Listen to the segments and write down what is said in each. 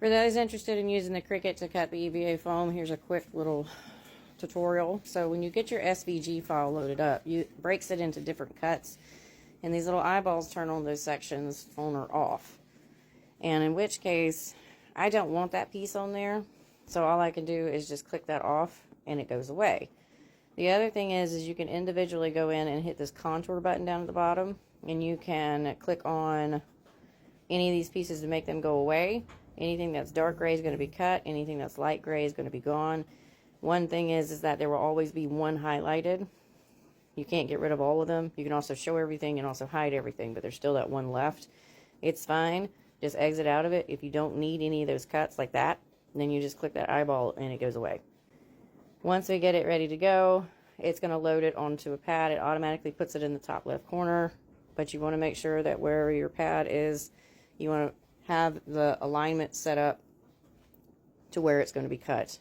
For those interested in using the Cricut to cut the EVA foam, here's a quick little tutorial. So when you get your SVG file loaded up, it breaks it into different cuts, and these little eyeballs turn on those sections on or off. And in which case, I don't want that piece on there, so all I can do is just click that off and it goes away. The other thing is you can individually go in and hit this contour button down at the bottom, and you can click on any of these pieces to make them go away. Anything that's dark gray is going to be cut. Anything that's light gray is going to be gone. One thing is that there will always be one highlighted. You can't get rid of all of them. You can also show everything and also hide everything, but there's still that one left. It's fine. Just exit out of it. If you don't need any of those cuts like that, then you just click that eyeball and it goes away. Once we get it ready to go, it's going to load it onto a pad. It automatically puts it in the top left corner, but you want to make sure that wherever your pad is, you want to have the alignment set up to where it's going to be cut.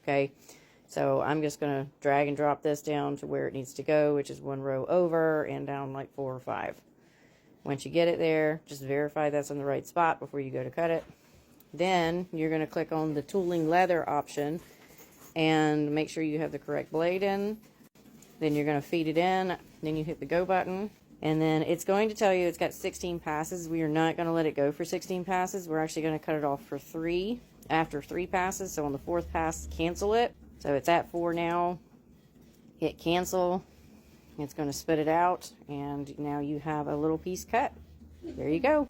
Okay, so I'm just going to drag and drop this down to where it needs to go, which is one row over and down like 4 or 5. Once you get it there, just verify that's in the right spot before you go to cut it. Then you're going to click on the tooling leather option and make sure you have the correct blade in. Then you're going to feed it in. Then you hit the go button. And then it's going to tell you it's got 16 passes. We are not going to let it go for 16 passes. We're actually going to cut it off for 3 after 3 passes. So on the 4th pass, cancel it. So it's at 4 now. Hit cancel. It's going to spit it out. And now you have a little piece cut. There you go.